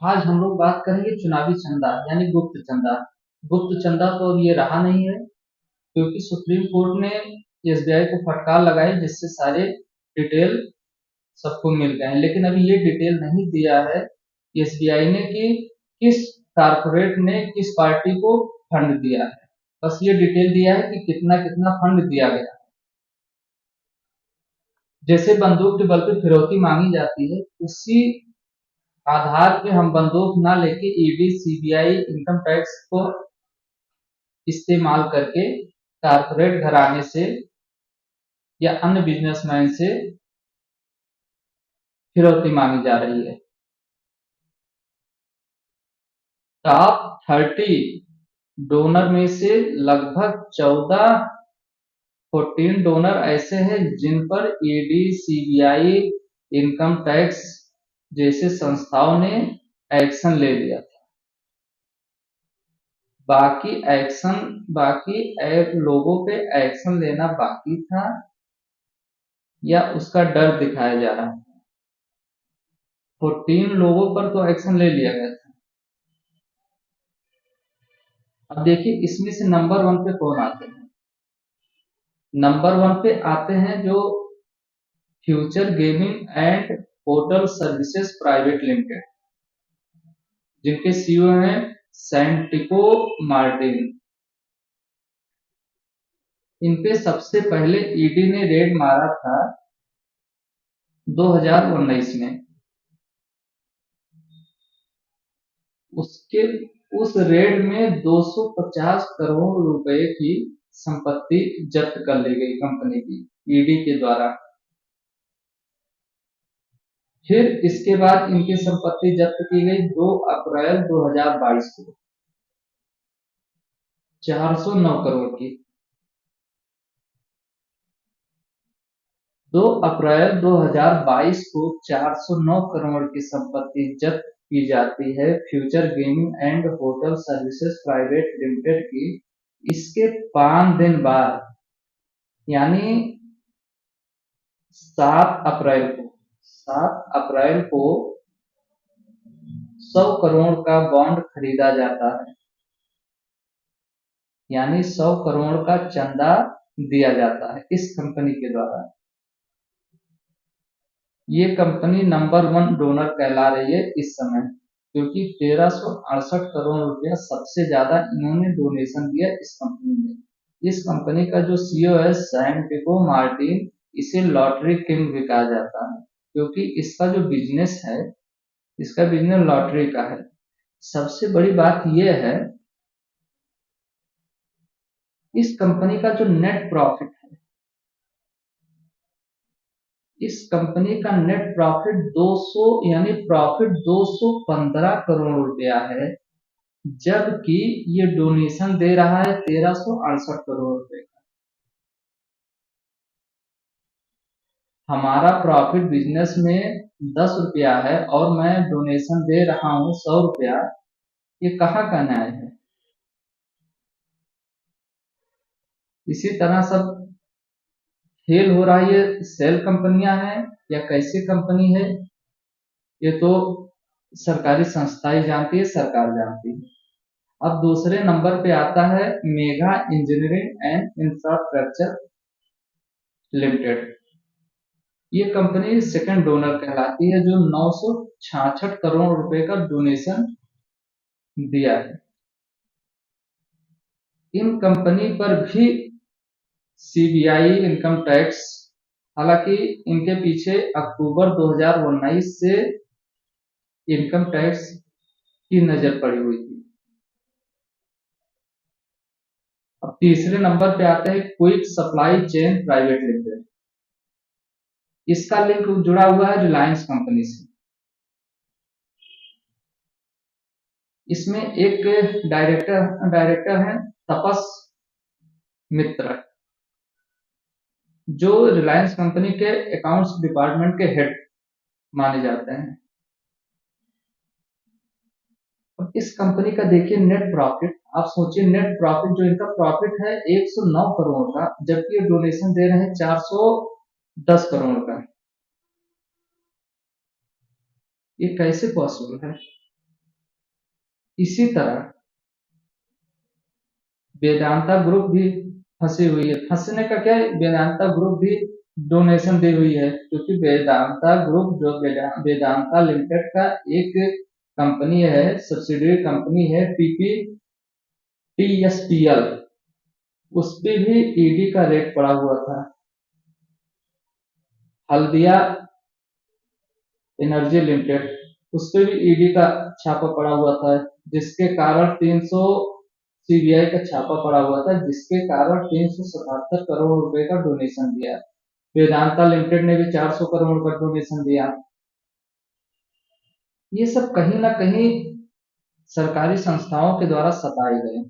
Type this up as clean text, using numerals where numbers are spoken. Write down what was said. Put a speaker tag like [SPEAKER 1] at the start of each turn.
[SPEAKER 1] आज हम लोग बात करेंगे चुनावी चंदा यानी गुप्त चंदा। गुप्त चंदा तो अब ये रहा नहीं है, क्योंकि सुप्रीम कोर्ट ने एसबीआई को फटकार लगाई, जिससे सारे डिटेल सबको मिल गए हैं। लेकिन अभी ये डिटेल नहीं दिया है एसबीआई ने कि किस कारपोरेट ने किस पार्टी को फंड दिया है। बस ये डिटेल दिया है कि कितना कितना फंड दिया गया। जैसे बंदूक के बल पे फिरौती मांगी जाती है, उसी आधार पे हम बंदूक ना लेके ईडी, सीबीआई, इनकम टैक्स को इस्तेमाल करके कारपोरेट घराने से या अन्य बिजनेसमैन से फिरौती मांगी जा रही है। टॉप 30 डोनर में से लगभग 14 डोनर ऐसे हैं जिन पर ईडी, सीबीआई, इनकम टैक्स जैसे संस्थाओं ने एक्शन ले लिया था। बाकी लोगों पे एक्शन लेना बाकी था या उसका डर दिखाया जा रहा है। 14 लोगों पर तो एक्शन ले लिया गया था। अब देखिए इसमें से नंबर 1 पे कौन आते हैं। नंबर 1 पे आते हैं जो future gaming and hotel services private limited, जिनके सीईओ हैं सैंटिको मार्टिन। इन पे सबसे पहले ईडी ने रेड मारा था 2019 में। उसके उस रेड में 250 करोड़ रुपए की संपत्ति जब्त कर ली गई कंपनी की ईडी के द्वारा। फिर इसके बाद इनकी संपत्ति जब्त की गई 2 अप्रैल 2022 को 409 करोड़ की। 2 अप्रैल 2022 को 409 करोड़ की संपत्ति जब्त की जाती है future gaming and hotel services private limited की। इसके 5 दिन बाद यानी 7 अप्रैल को 100 करोड़ का बॉन्ड खरीदा जाता है, यानी 100 करोड़ का चंदा दिया जाता है इस कंपनी के द्वारा। ये कंपनी नंबर 1 डोनर कहला रही है इस समय, क्योंकि 1368 करोड़ रुपया सबसे ज्यादा इन्होंने डोनेशन दिया इस कंपनी में। इस कंपनी का जो सीईओ है सैंटिको मार्टिन, इसे लॉटरी किंग भी कहा जाता है, क्योंकि इसका जो बिजनेस है, इसका बिजनेस लॉटरी का है। सबसे बड़ी बात यह है, इस कंपनी का जो नेट प्रॉफिट है, इस कंपनी का नेट प्रॉफिट 200 यानी प्रॉफिट 215 करोड़ रुपया है, जबकि ये डोनेशन दे रहा है 1368 करोड़ रुपए का। हमारा प्रॉफिट बिजनेस में 10 रुपया है और मैं डोनेशन दे रहा हूं 100 रुपया, ये कहाँ का न्याय है। इसी तरह सब फेल हो रहा है। ये सेल कंपनियां हैं या कैसी कंपनी है, ये तो सरकारी संस्थाएं जानती है, सरकार जानती है। अब दूसरे नंबर पे आता है mega engineering and infrastructure limited. ये कंपनी सेकंड डोनर कहलाती है, जो 966 करोड़ रुपए का डोनेशन दिया है। इन कंपनी पर भी सीबीआई, इनकम टैक्स, हालांकि इनके पीछे अक्टूबर 2019 से इनकम टैक्स की नजर पड़ी हुई थी। अब तीसरे नंबर पे आते हैं quick supply chain private limited. इसका लिंक जुड़ा हुआ है रिलायंस कंपनी से। इसमें एक डायरेक्टर है तपस मित्र, जो रिलायंस कंपनी के अकाउंट्स डिपार्टमेंट के हेड माने जाते हैं। अब इस कंपनी का देखिए नेट प्रॉफिट, आप सोचिए नेट प्रॉफिट, जो इनका प्रॉफिट है 109 करोड़ का, जबकि ये डोनेशन दे रहे हैं 410 करोड़ का। ये कैसे पॉसिबल है। इसी तरह वेदांता ग्रुप भी फंसी हुई है। फंसने का क्या है, वेदांता ग्रुप भी डोनेशन दी हुई है, क्योंकि वेदांता ग्रुप जो वेदांता लिमिटेड का एक कंपनी है, सब्सिडियरी कंपनी है, टीएसपीएल, उस पे भी ईडी का रेट पड़ा हुआ था। हल्दिया एनर्जी लिमिटेड, उस पे भी ईडी का छापा पड़ा हुआ था, जिसके कारण 300 सीबीआई का छापा पड़ा हुआ था, जिसके कारण 377 करोड़ रुपए का डोनेशन दिया। वेदांता लिमिटेड ने भी 400 करोड़ का डोनेशन दिया। ये सब कहीं ना कहीं सरकारी संस्थाओं के द्वारा सताए गए।